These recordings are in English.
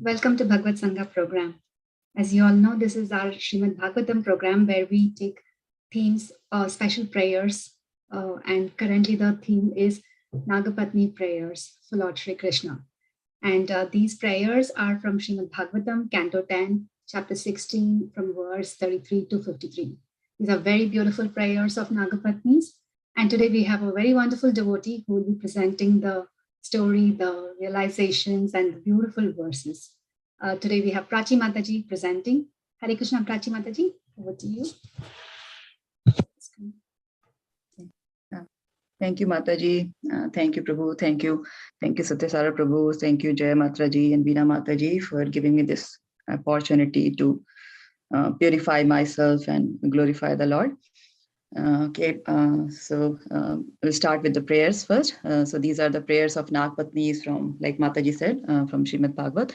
Welcome to BhagavatSanga program. As you all know, this is our Srimad Bhagavatam program where we take themes, special prayers, and currently the theme is Nagapatni prayers for Lord Shri Krishna. And these prayers are from Srimad Bhagavatam, Canto 10, Chapter 16, from verse 33 to 53. These are very beautiful prayers of Nagapatnis. And today we have a very wonderful devotee who will be presenting the story, the realizations, and the beautiful verses. Today we have Prachi Mataji presenting. Hare Krishna, Prachi Mataji, over to you. Thank you, Mataji. Thank you, Prabhu. Thank you. Thank you, Satyasara Prabhu. Thank you, Jaya Mataji and Veena Mataji for giving me this opportunity to purify myself and glorify the Lord. We'll start with the prayers first. So these are the prayers of Nagpatnis from, like Mataji said, from Srimad Bhagavat,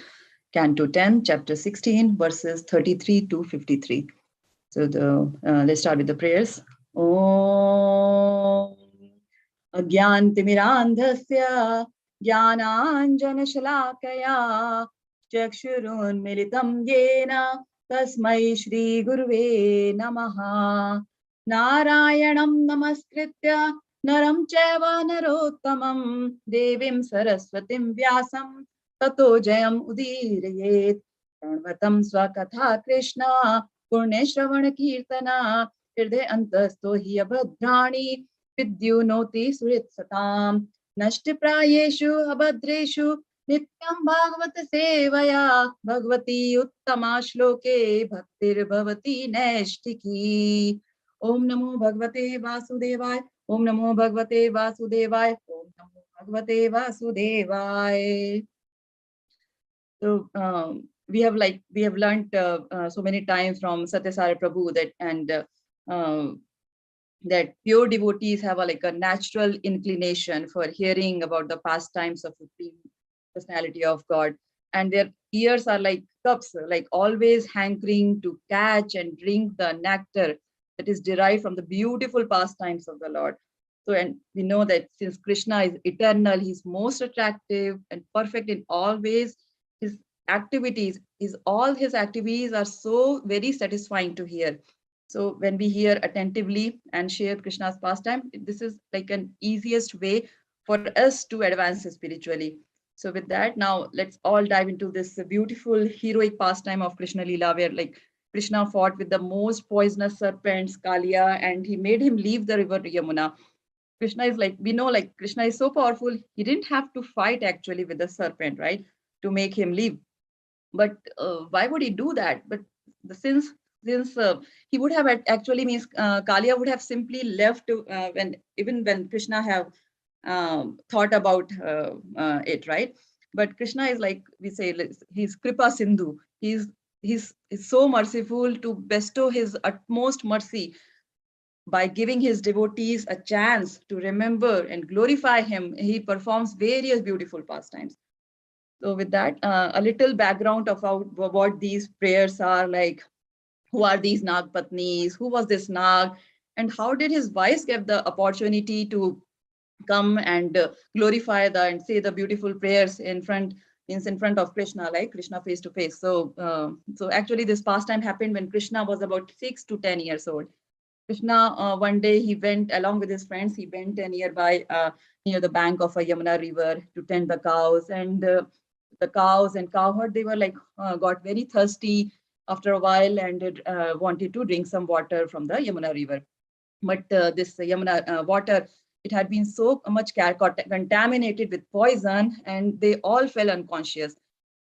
Canto 10, Chapter 16, verses 33 to 53. So let's start with the prayers. Om Agyantimirandhasya Jnananjanashalakaya Chakshurunmilitam Yena Tasmai Shri Guruve Namaha Narayanam Namaskritya Naram Chaiva Narottamam Devim Saraswatim Vyasam Tato Jayam Udirayet Pranvatam Swakatha Krishna Purne Shravana Kirtana Hriday Antasto Hiya Bhadrani Vidyunoti Surit Satam Nashtiprayeshu Abhadreshu Nityam Bhagavata Sevaya Bhagavati Uttama Shloke Bhaktir Bhavati Neshtiki Om Namo Bhagavate Vasudevaya Om Namo Bhagavate Vasudevaya Om Namo Bhagavate Vasudevaya. So we have learned so many times from Satyasara Prabhu that pure devotees have a natural inclination for hearing about the pastimes of the Supreme Personality of God, and their ears are like cups, like always hankering to catch and drink the nectar that is derived from the beautiful pastimes of the Lord. So, and we know that since Krishna is eternal, he's most attractive and perfect in all ways. His activities, all his activities are so very satisfying to hear. So when we hear attentively and share Krishna's pastime, this is like an easiest way for us to advance spiritually. So with that, now let's all dive into this beautiful heroic pastime of Krishna Leela, where like Krishna fought with the most poisonous serpents, Kaliya, and he made him leave the river Yamuna. Krishna is like, we know like Krishna is so powerful, he didn't have to fight actually with the serpent, right, to make him leave. But why would he do that? But since he would have actually means Kaliya would have simply left when Krishna have thought about it, right? But Krishna is like we say, he's Kripa Sindhu. He's so merciful to bestow his utmost mercy by giving his devotees a chance to remember and glorify him. He performs various beautiful pastimes. So with that, a little background of what these prayers are like. Who are these Nagpatnis? Who was this Nag? And how did his wives get the opportunity to come and glorify and say the beautiful prayers in front of Krishna, like Krishna face to face? So, so actually this pastime happened when Krishna was about 6 to 10 years old. Krishna, one day he went along with his friends, he went near the bank of a Yamuna river to tend the cows, and the cows and cow herd, they were like, got very thirsty after a while and wanted to drink some water from the Yamuna river. But this Yamuna water, it had been so much contaminated with poison, and they all fell unconscious.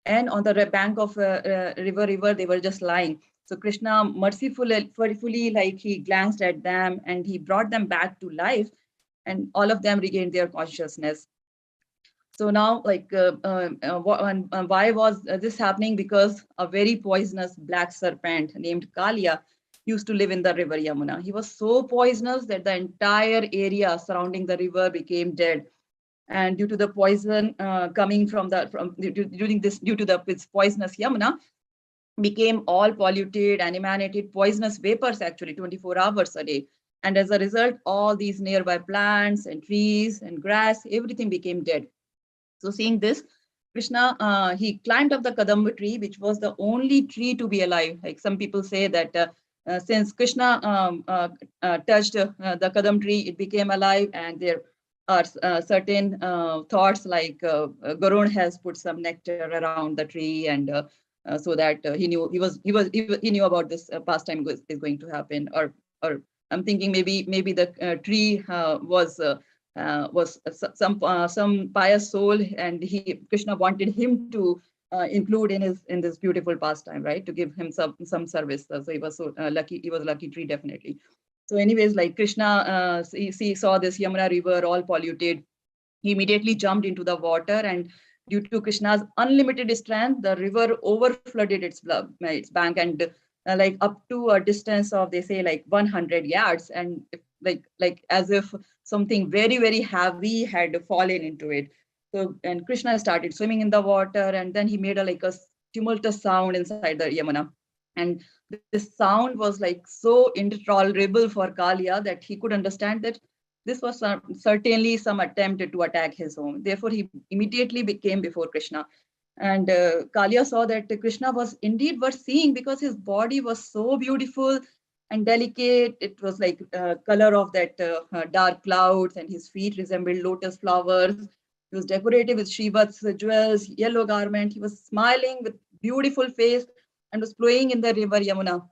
And on the bank of river, they were just lying. So Krishna mercifully, like he glanced at them and he brought them back to life, and all of them regained their consciousness. So now, like, why was this happening? Because a very poisonous black serpent named Kaliya used to live in the river Yamuna. He was so poisonous that the entire area surrounding the river became dead. And due to the poison coming due to this poisonous Yamuna, became all polluted and emanated poisonous vapors actually 24 hours a day. And as a result, all these nearby plants and trees and grass, everything became dead. So seeing this, Krishna, he climbed up the Kadamba tree, which was the only tree to be alive. Like some people say that since Krishna touched the Kadam tree, it became alive, and there are certain thoughts like Garun has put some nectar around the tree, and so that he knew he knew about this pastime is going to happen, or I'm thinking maybe the tree was some pious soul, and Krishna wanted him to include in this beautiful pastime, right? To give him some service. So he was so lucky. He was a lucky tree, definitely. So, anyways, like Krishna, saw this Yamuna river all polluted. He immediately jumped into the water, and due to Krishna's unlimited strength, the river overflooded its bank, and like up to a distance of, they say, like 100 yards, and like as if something very heavy had fallen into it. So, and Krishna started swimming in the water, and then he made a tumultuous sound inside the Yamuna, and this sound was like so intolerable for Kalia that he could understand that this was certainly some attempt to attack his home. Therefore, he immediately came before Krishna. And Kalia saw that Krishna was indeed worth seeing, because his body was so beautiful and delicate. It was like color of that dark clouds, and his feet resembled lotus flowers. He was decorated with Shrivat's jewels, yellow garment. He was smiling with beautiful face and was flowing in the river Yamuna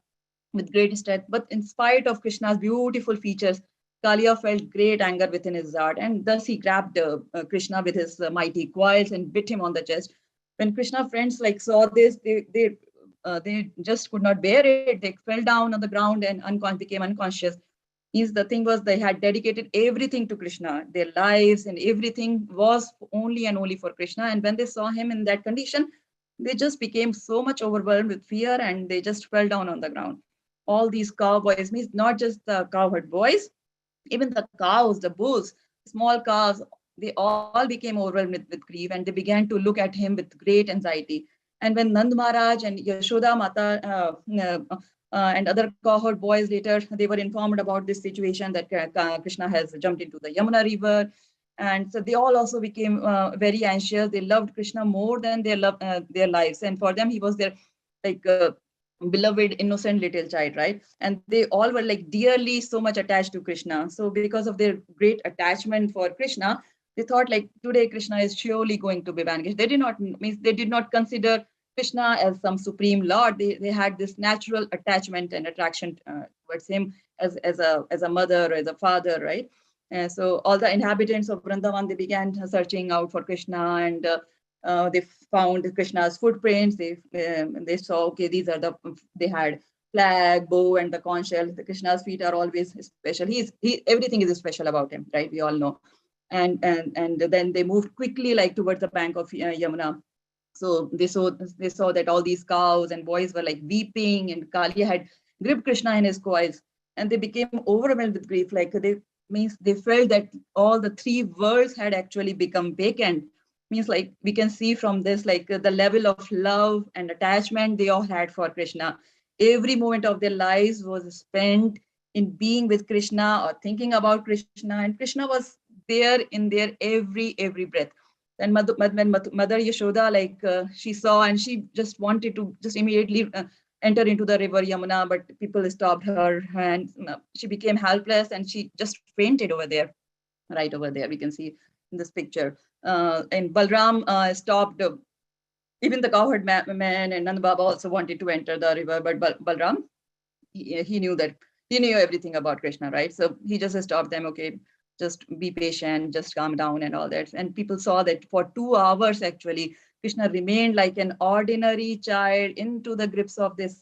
with great strength. But in spite of Krishna's beautiful features, Kalia felt great anger within his heart, and thus he grabbed Krishna with his mighty coils and bit him on the chest. When Krishna friends like saw this, they just could not bear it. They fell down on the ground and became unconscious. Means the thing was, they had dedicated everything to Krishna. Their lives and everything was only and only for Krishna. And when they saw him in that condition, they just became so much overwhelmed with fear, and they just fell down on the ground. All these cowboys, means not just the cowherd boys, even the cows, the bulls, small calves, they all became overwhelmed with grief, and they began to look at him with great anxiety. And when Nand Maharaj and Yashoda Mata and other cohort boys later, they were informed about this situation that Krishna has jumped into the Yamuna river. And so they all also became very anxious. They loved Krishna more than their lives. And for them, he was their like beloved innocent little child, right? And they all were like dearly so much attached to Krishna. So because of their great attachment for Krishna, they thought like today Krishna is surely going to be banished. They did not consider Krishna as some supreme lord. They had this natural attachment and attraction towards him as a mother or as a father, right? And so all the inhabitants of Vrindavan, they began searching out for Krishna, and they found Krishna's footprints. They saw, okay, they had flag, bow, and the conch shell. The Krishna's feet are always special. Everything is special about him, right? We all know. And then they moved quickly, like towards the bank of Yamuna. So they saw that all these cows and boys were like weeping, and Kalia had gripped Krishna in his coils, and they became overwhelmed with grief. Like they felt that all the three worlds had actually become vacant. Means like we can see from this, like the level of love and attachment they all had for Krishna. Every moment of their lives was spent in being with Krishna or thinking about Krishna, and Krishna was there in their every breath. And when Mother Yashoda, like she saw, and she just wanted to just immediately enter into the river Yamuna, but people stopped her, and she became helpless, and she just fainted over there. Right over there, we can see in this picture. And Balram stopped. Even the cowherd man and Nand Baba also wanted to enter the river, but Balram, he knew that he knew everything about Krishna, right? So he just stopped them. Okay, just be patient, just calm down, and all that. And people saw that for 2 hours, actually, Krishna remained like an ordinary child into the grips of this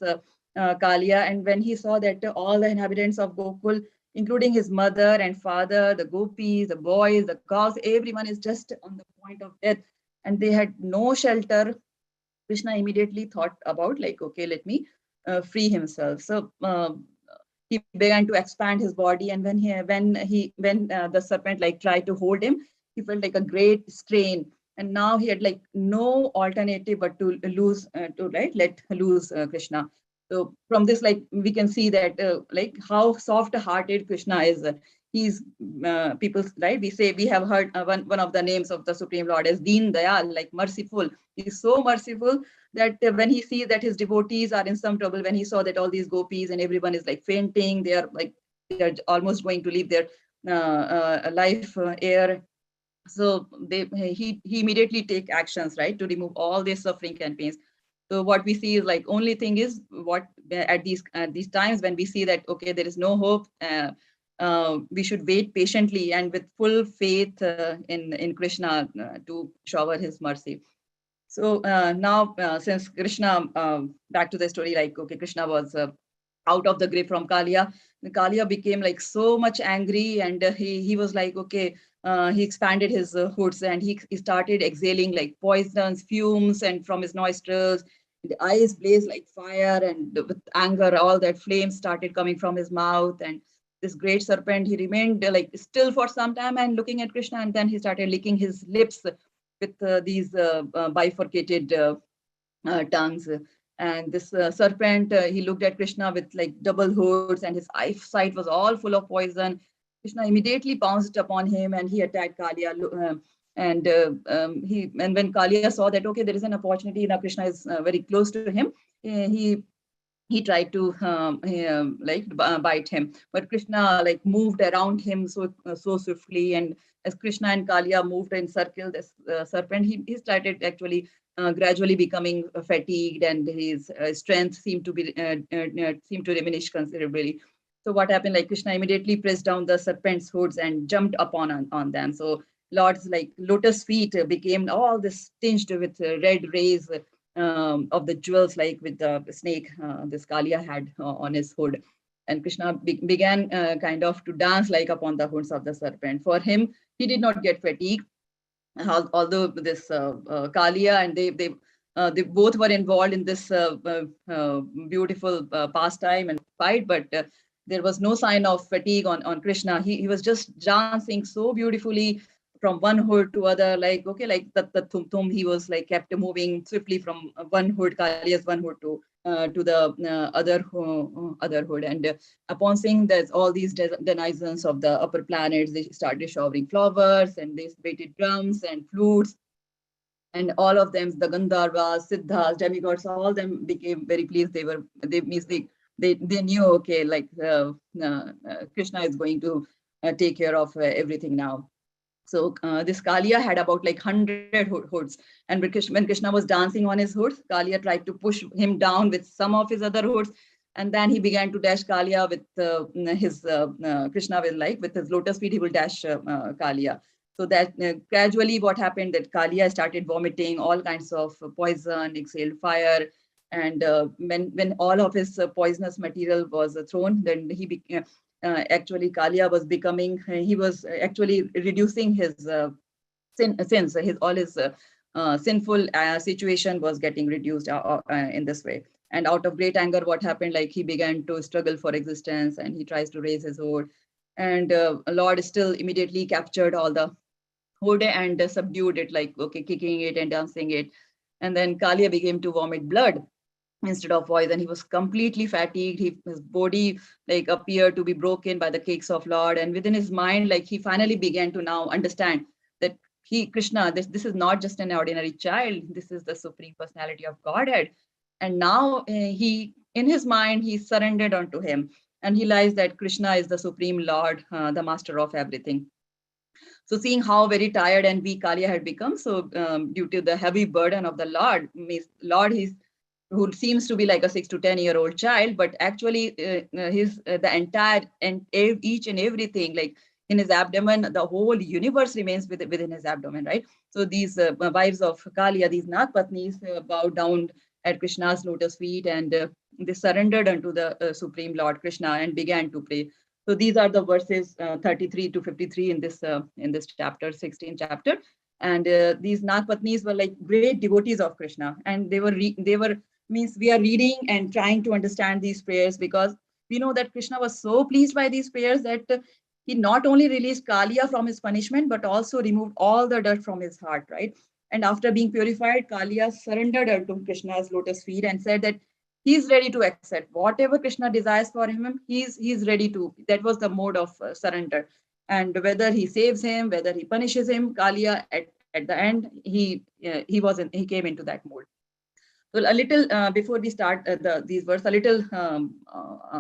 Kalia. And when he saw that all the inhabitants of Gokul, including his mother and father, the gopis, the boys, the cows, everyone is just on the point of death, and they had no shelter, Krishna immediately thought about like, okay, let me free himself. So he began to expand his body, and when the serpent like tried to hold him, he felt like a great strain, and now he had like no alternative but to let loose Krishna. So from this, like we can see that like how soft-hearted Krishna is. he's people, right? We say, we have heard one of the names of the Supreme Lord as Deen Dayal, like merciful. He's so merciful that when he sees that his devotees are in some trouble, when he saw that all these gopis and everyone is like fainting, they are almost going to leave their life air. So he immediately take actions, right, to remove all their suffering and pains. So what we see is like, only thing is, what at these times when we see that, okay, there is no hope, we should wait patiently and with full faith in Krishna to shower his mercy. So now, since Krishna, back to the story, like, okay, Krishna was out of the grip from Kalia. The Kalia became like so much angry, and he was like, okay, he expanded his hoods, and he started exhaling like poisons, fumes, and from his nostrils. The eyes blazed like fire, and with anger, all that flames started coming from his mouth. And this great serpent, he remained like still for some time and looking at Krishna, and then he started licking his lips with these bifurcated tongues. And this serpent, he looked at Krishna with like double hoods, and his eyesight was all full of poison. Krishna immediately pounced upon him, and he attacked Kalia. And when Kalia saw that, okay, there is an opportunity, now Krishna is very close to him, he tried to bite him, but Krishna like moved around him so swiftly. And as Krishna and Kalia moved in circle, this serpent, he started actually gradually becoming fatigued, and his strength seemed to diminish considerably. So what happened, like Krishna immediately pressed down the serpent's hoods and jumped on them. So Lord's like lotus feet became all this tinged with red rays of the jewels, like with the snake this Kalia had on his hood. And Krishna began kind of to dance like upon the hoods of the serpent. For him, he did not get fatigued, although this Kalia and they both were involved in this beautiful pastime and fight, but there was no sign of fatigue on Krishna. He was just dancing so beautifully from one hood to other, like, okay, like the tum, he was like kept moving swiftly from one hood, Kalia's one hood to the other hood. And upon seeing there's all these denizens of the upper planets, they started showering flowers, and they beated drums and flutes, and all of them, the Gandharvas, Siddhas, demigods, all of them became very pleased. They knew, okay, like Krishna is going to take care of everything now. So this Kalia had about like 100 hoods. And when Krishna was dancing on his hoods, Kalia tried to push him down with some of his other hoods. And then he began to dash Kalia with his Krishna will like with his lotus feet, he will dash Kalia. So that gradually what happened, that Kalia started vomiting all kinds of poison, exhaled fire. And when all of his poisonous material was thrown, then he became, actually Kalia was becoming, he was actually reducing his sins, all his sinful situation was getting reduced in this way. And out of great anger, what happened, like he began to struggle for existence, and he tries to raise his hood. And Lord still immediately captured all the hood and subdued it, like, okay, kicking it and dancing it. And then Kalia began to vomit blood instead of poison. He was completely fatigued. His body like appeared to be broken by the kicks of Lord. And within his mind, like he finally began to now understand that Krishna, this is not just an ordinary child. This is the Supreme Personality of Godhead. And now in his mind, he surrendered unto him. And he realized that Krishna is the Supreme Lord, the master of everything. So seeing how very tired and weak Kalia had become, so due to the heavy burden of the Lord, who seems to be like a 6 to 10-year-old child, but actually the entire and each and everything, like in his abdomen, the whole universe remains within his abdomen, right? So these wives of Kalia, these Nagpatnis, bowed down at Krishna's lotus feet, and they surrendered unto the Supreme Lord Krishna and began to pray. So these are the verses 33 to 53 in this chapter, 16th chapter. And these Nagpatnis were like great devotees of Krishna, and they were means we are reading and trying to understand these prayers, because we know that Krishna was so pleased by these prayers that he not only released Kalia from his punishment, but also removed all the dirt from his heart, right? And after being purified, Kalia surrendered to Krishna's lotus feet and said that he's ready to accept whatever Krishna desires for him. He's ready to. That was the mode of surrender. And whether he saves him, whether he punishes him, Kalia at the end he came into that mode. Well, a little before we start these verses, a little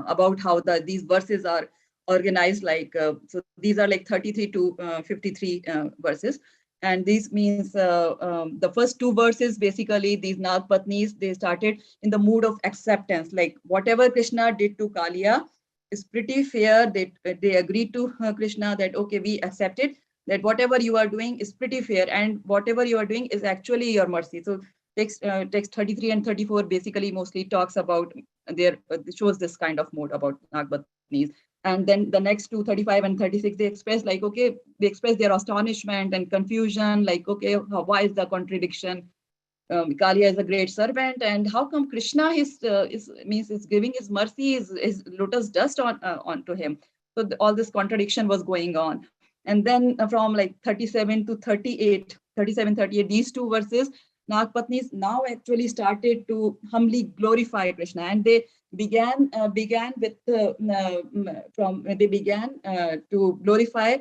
about how these verses are organized. Like so, these are like 33 to 53 verses, and this means the first two verses basically these Nagpatnis, they started in the mood of acceptance. Like whatever Krishna did to Kalia is pretty fair. They agreed to Krishna that okay, we accept it. That whatever you are doing is pretty fair, and whatever you are doing is actually your mercy. So text 33 and 34 basically mostly talks about shows this kind of mode about Nagpatnis. And then the next two, 35 and 36, they express like, okay, they express their astonishment and confusion, like, okay, why is the contradiction? Kalia is a great servant, and how come Krishna is giving his mercy, his lotus dust onto him? So all this contradiction was going on. And then from like 37 to 38, 37, 38, these two verses, Nagpatnis now actually started to humbly glorify Krishna, and they began with they began to glorify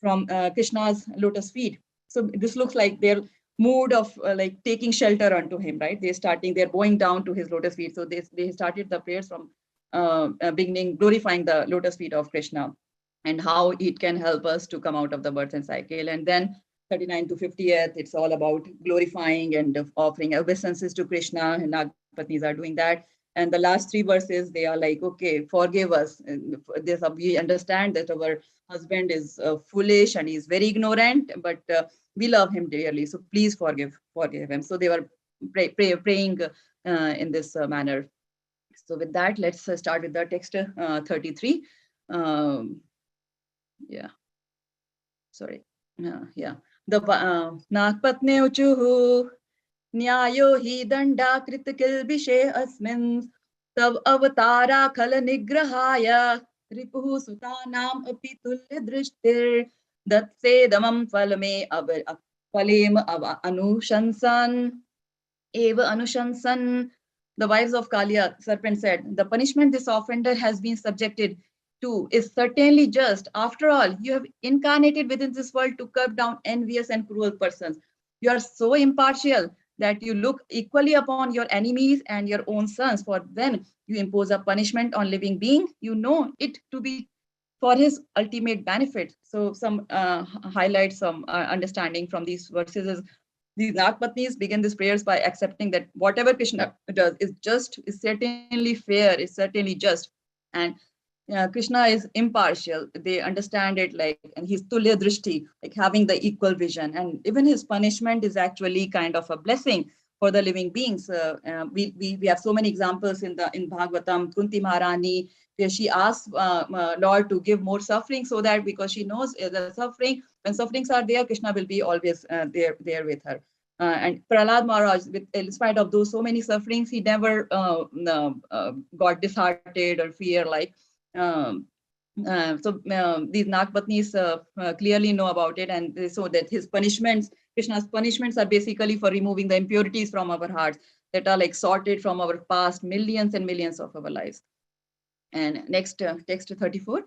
from Krishna's lotus feet. So this looks like their mood of like taking shelter unto him, right? They're bowing down to his lotus feet. So they started the prayers from beginning, glorifying the lotus feet of Krishna and how it can help us to come out of the birth and cycle. And then 39 to 50th, it's all about glorifying and offering obeisances to Krishna, and Nagpatnis are doing that. And the last three verses, they are like, okay, forgive us. We understand that our husband is foolish and he's very ignorant, but we love him dearly. So please forgive him. So they were praying in this manner. So with that, let's start with the text 33. Yeah, sorry. Yeah. The Nagpatne uchuhu न्यायो हि दंडाकृत किल्बिषे अस्मिन् तव अवतारा खल निग्रहाय रिपुः सुतानाम् अपि तुल्य दृष्टिर् दत्सेदमं फलमे flame अनुशंसन एव अनुशंसन. The wives of Kalia, serpent said, the punishment this offender has been subjected to is certainly just. After all, you have incarnated within this world to curb down envious and cruel persons. You are so impartial that you look equally upon your enemies and your own sons. For when you impose a punishment on living being, you know it to be for his ultimate benefit. So some highlights, some understanding from these verses is these Nagpatnis begin these prayers by accepting that whatever Krishna does is just, is certainly fair, is certainly just. And Krishna is impartial. They understand it like, and he's tulya drishti, like having the equal vision. And even his punishment is actually kind of a blessing for the living beings. We have so many examples in Bhagavatam. Kunti Maharani, where she asks Lord to give more suffering, so that because she knows the suffering, when sufferings are there, Krishna will be always there with her. And Prahlad Maharaj, in spite of those so many sufferings, he never got disheartened or fear like. These Nagpatnis clearly know about it, and so that his punishments, Krishna's punishments, are basically for removing the impurities from our hearts that are like sorted from our past millions and millions of our lives. And next, text 34.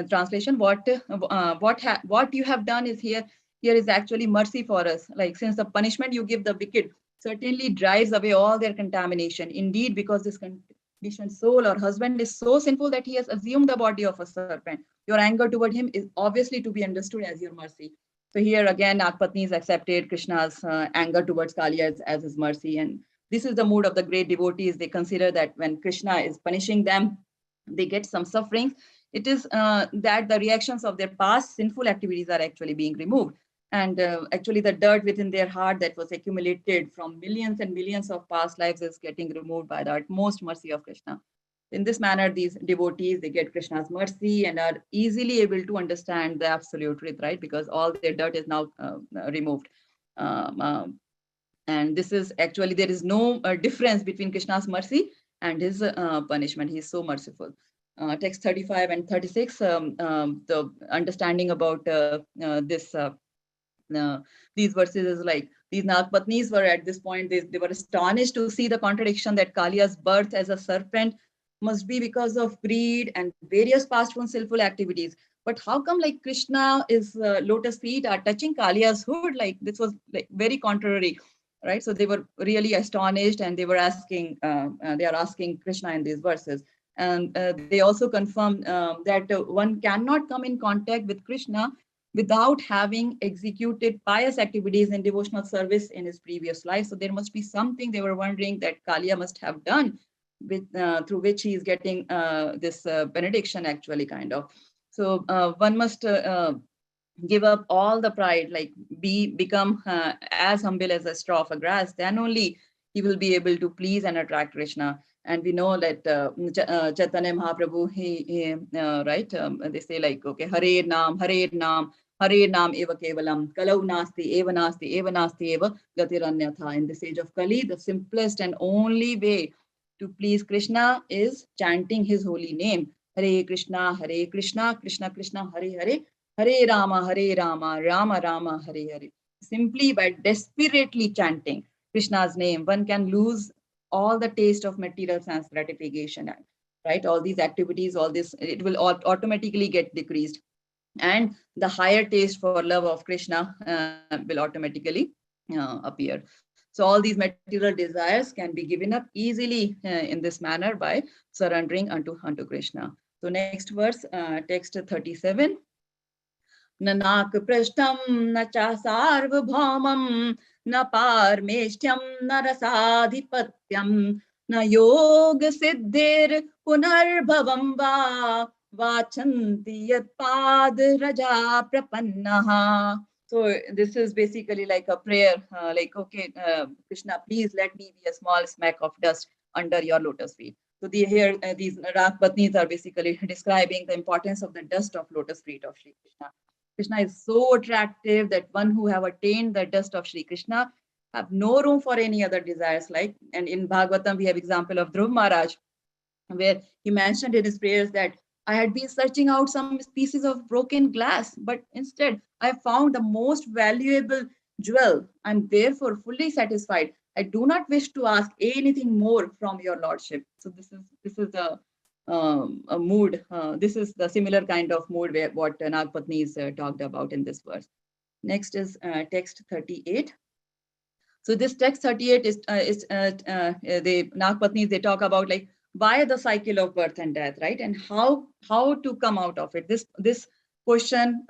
Translation: what you have done is here is actually mercy for us. Like, since the punishment you give the wicked certainly drives away all their contamination. Indeed, because this conditioned soul or husband is so sinful that he has assumed the body of a serpent, your anger toward him is obviously to be understood as your mercy. So here again, Nagpatnis accepted Krishna's anger towards Kaliya as his mercy. And this is the mood of the great devotees. They consider that when Krishna is punishing them, they get some suffering. It is that the reactions of their past sinful activities are actually being removed. And actually the dirt within their heart that was accumulated from millions and millions of past lives is getting removed by the utmost mercy of Krishna. In this manner, these devotees, they get Krishna's mercy and are easily able to understand the absolute truth, right? Because all their dirt is now removed. And this is actually, there is no difference between Krishna's mercy and his punishment. He is so merciful. Text 35 and 36, the understanding about this these verses is like, these Nagpatnis were at this point, they were astonished to see the contradiction that Kalia's birth as a serpent must be because of greed and various past sinful activities. But how come like Krishna is lotus feet are touching Kalia's hood? Like this was like very contrary, right? So they were really astonished, and they were asking, they are asking Krishna in these verses. And they also confirm that one cannot come in contact with Krishna without having executed pious activities in devotional service in his previous life. So there must be something they were wondering that Kalia must have done with, through which he is getting this benediction actually kind of. So one must give up all the pride, like become as humble as a straw of a grass, then only he will be able to please and attract Krishna. And we know that Chaitanya Mahaprabhu, right, they say like, okay, Hare Nam, Hare Nam, Hare Nam eva kevalam, kalau nasti, eva nasti, eva nasti, eva gatiranyatha. In this age of Kali, the simplest and only way to please Krishna is chanting his holy name. Hare Krishna, Krishna Krishna, Hare Hare, Hare Rama, Rama Rama, Hare Hare. Simply by desperately chanting Krishna's name, one can lose all the taste of material sense gratification, right? All these activities, all this, it will automatically get decreased. And the higher taste for love of Krishna will automatically appear. So all these material desires can be given up easily in this manner by surrendering unto Krishna. So next verse, text 37. न नाकपृष्ठं न च सार्वभौमं न पारमेष्ठ्यं न रसाधिपत्यं न योगसिद्धिर् पुनर्भवं वा वाचन्ति यत्पादरजा प्रपन्नः. So this is basically like a prayer, like, okay, Krishna, please let me be a small speck of dust under your lotus feet. So here these Nagapatnis are basically describing the importance of the dust of lotus feet of Sri Krishna. Krishna is so attractive that one who have attained the dust of Sri Krishna have no room for any other desires. Like, and in Bhagavatam, we have example of Dhruv Maharaj, where he mentioned in his prayers that I had been searching out some pieces of broken glass, but instead I found the most valuable jewel. I'm therefore fully satisfied. I do not wish to ask anything more from your lordship. So this is the a mood. This is the similar kind of mood where what Nagpatni is talked about in this verse. Next is text 38. So this text 38 is the Nagpatnis, they talk about like why the cycle of birth and death, right? And how to come out of it. This question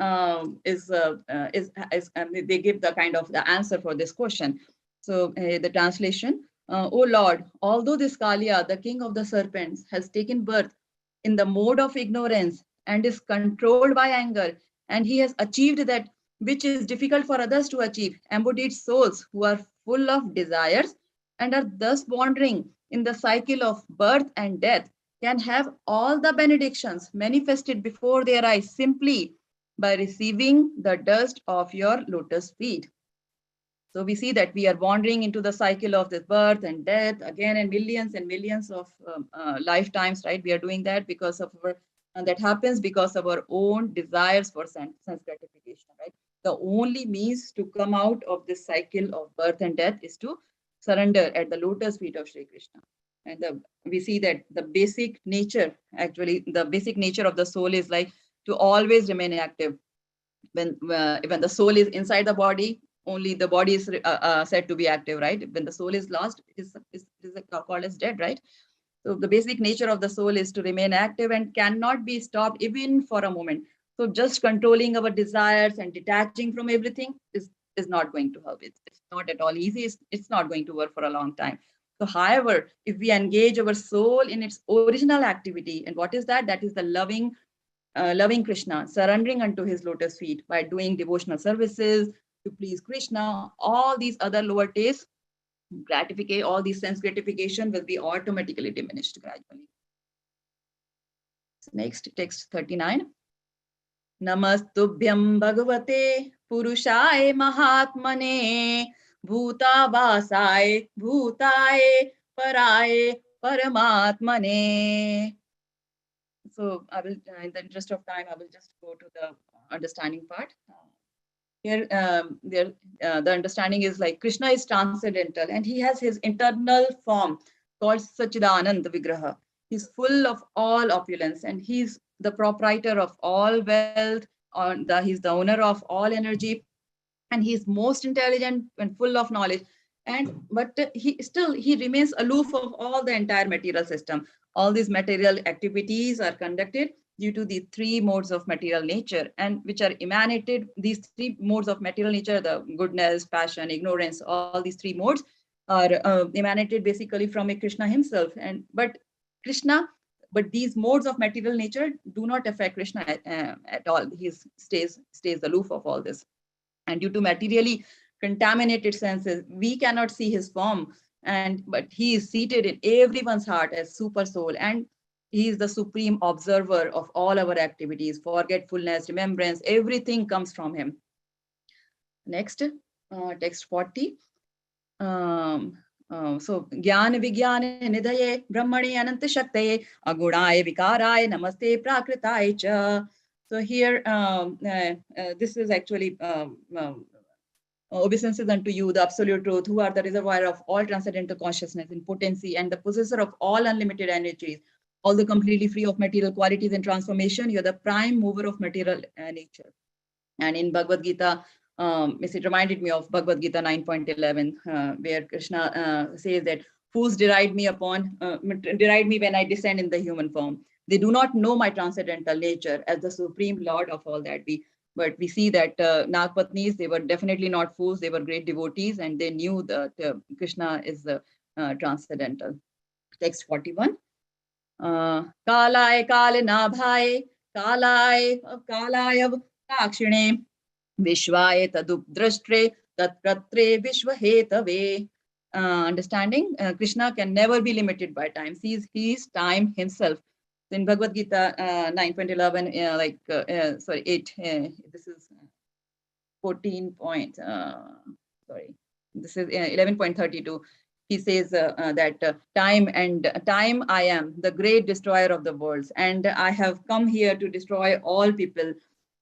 is they give the kind of the answer for this question. So the translation, O Lord, although this Kalia, the king of the serpents, has taken birth in the mode of ignorance and is controlled by anger, and he has achieved that which is difficult for others to achieve, embodied souls who are full of desires and are thus wandering in the cycle of birth and death, can have all the benedictions manifested before their eyes simply by receiving the dust of your lotus feet. So we see that we are wandering into the cycle of this birth and death again, and millions of lifetimes, right? We are doing that because of our, and that happens because of our own desires for sense gratification, right? The only means to come out of this cycle of birth and death is to surrender at the lotus feet of Sri Krishna. And we see that the basic nature, actually, the basic nature of the soul is like to always remain active. When the soul is inside the body, only the body is said to be active, right? When the soul is lost, it is called as dead, right? So the basic nature of the soul is to remain active and cannot be stopped even for a moment. So just controlling our desires and detaching from everything is not going to help. It's not at all easy. It's not going to work for a long time. So however, if we engage our soul in its original activity, and what is that? That is the loving Krishna, surrendering unto his lotus feet by doing devotional services to please Krishna, all these other lower tastes, gratification, all these sense gratification will be automatically diminished gradually. So next, text 39. Namastubhyam Bhagavate Purushaya Mahatmane Bhutavasaye Bhutaye Paraye Paramatmane. So I will, in the interest of time, I will just go to the understanding part. here the understanding is like Krishna is transcendental and he has his internal form called Sachidanand Vigraha. He's full of all opulence and he's the proprietor of all wealth, he's the owner of all energy, and he's most intelligent and full of knowledge. And but he remains aloof of all the entire material system. All these material activities are conducted due to the three modes of material nature, and which are emanated, these three modes of material nature, the goodness, passion, ignorance, all these three modes are emanated basically from a Krishna himself. And but these modes of material nature do not affect Krishna at all. He stays aloof of all this. And due to materially contaminated senses, we cannot see his form. But he is seated in everyone's heart as super soul, and he is the supreme observer of all our activities, forgetfulness, remembrance, everything comes from him. Next, text 40. So Gyan Vigyan Nidhaye Brahmani Ananta Shaktaye Agunaye Vikaraye Namaste Prakritaye Cha. So here, this is actually obeisances unto you, the absolute truth, who are the reservoir of all transcendental consciousness in potency and the possessor of all unlimited energies, although completely free of material qualities and transformation. You're the prime mover of material nature. And in Bhagavad Gita, it reminded me of Bhagavad Gita 9.11, where Krishna says that fools deride me when I descend in the human form. They do not know my transcendental nature as the supreme lord of all that be. But we see that Nagpatnis, they were definitely not fools. They were great devotees, and they knew that Krishna is transcendental. Text 41. Kalai kale nabhaye, kalai kakshine, vishwaye tadupdrashtre, tatpratre vishwahetave. Understanding, Krishna can never be limited by time. He is time himself. In Bhagavad Gita 9.11, sorry, 8, this is 14 point, sorry, this is 11.32. He says that time I am, the great destroyer of the worlds, and I have come here to destroy all people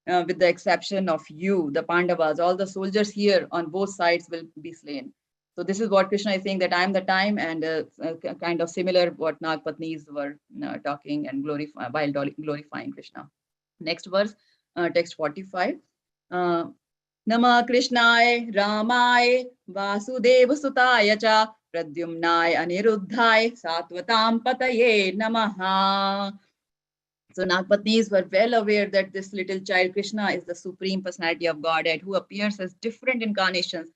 with the exception of you, the Pandavas. All the soldiers here on both sides will be slain. So this is what Krishna is saying, that I am the time, and kind of similar what Nagpatnis were talking and while glorifying Krishna. Next verse, text 45. Nama Krishnaya Ramaya Vasudeva Sutaya Cha Pradyumnaya Aniruddhaya Satvatam Pataye Namaha. So Nagpatnis were well aware that this little child Krishna is the supreme personality of Godhead, who appears as different incarnations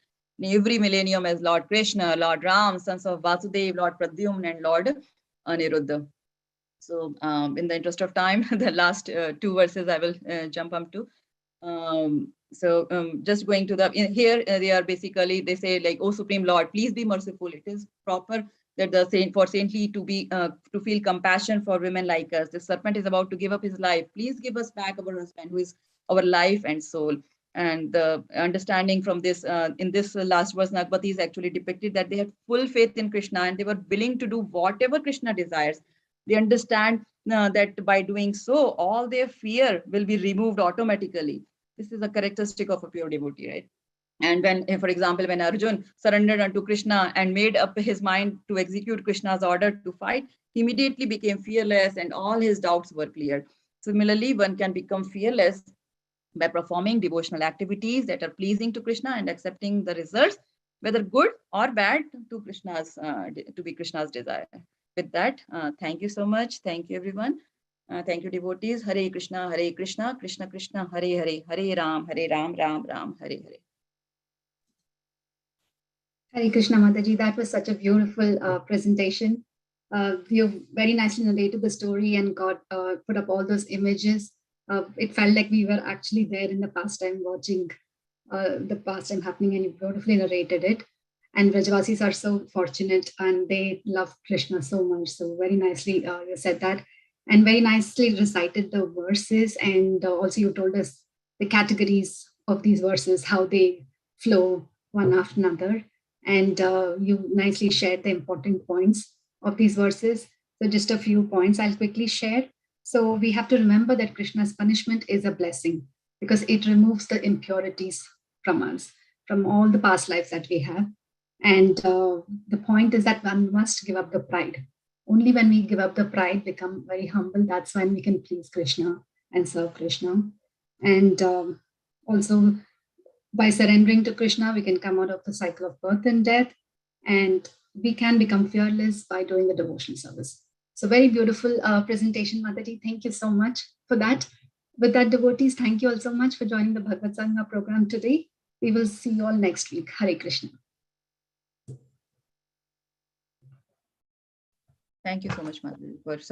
in every millennium as Lord Krishna, Lord Ram, sons of Vasudev, Lord Pradyumna, and Lord Aniruddha. So in the interest of time, the last two verses I will jump up to. Just going to here, they are basically, they say like, "Oh Supreme Lord, please be merciful." It is proper that the saintly to feel compassion for women like us. The serpent is about to give up his life. Please give us back our husband, who is our life and soul. And the understanding from this, in this last verse, Nagpati is actually depicted that they had full faith in Krishna and they were willing to do whatever Krishna desires. They understand that by doing so, all their fear will be removed automatically. This is a characteristic of a pure devotee, right? And when, for example, when Arjun surrendered unto Krishna and made up his mind to execute Krishna's order to fight, he immediately became fearless and all his doubts were cleared. Similarly, one can become fearless by performing devotional activities that are pleasing to Krishna and accepting the results, whether good or bad, to be Krishna's desire. With that, thank you so much. Thank you, everyone. Thank you, devotees. Hare Krishna, Krishna Krishna, Hare Hare, Hare Ram, Ram Ram, Hare Hare. Hare Krishna Mataji, that was such a beautiful presentation. You very nicely narrated the story and put up all those images. It felt like we were actually there in the pastime watching the pastime happening, and you beautifully narrated it. And Brajavasis are so fortunate and they love Krishna so much. So very nicely you said that, and very nicely recited the verses. And also you told us the categories of these verses, how they flow one after another. And you nicely shared the important points of these verses. So just a few points I'll quickly share. So we have to remember that Krishna's punishment is a blessing because it removes the impurities from us, from all the past lives that we have. And the point is that one must give up the pride. Only when we give up the pride, become very humble, that's when we can please Krishna and serve Krishna. And also, by surrendering to Krishna, we can come out of the cycle of birth and death, and we can become fearless by doing the devotional service. So, very beautiful presentation, Mataji. Thank you so much for that. With that, devotees, thank you all so much for joining the BhagavatSanga program today. We will see you all next week. Hare Krishna. Thank you so much, Madhu, for so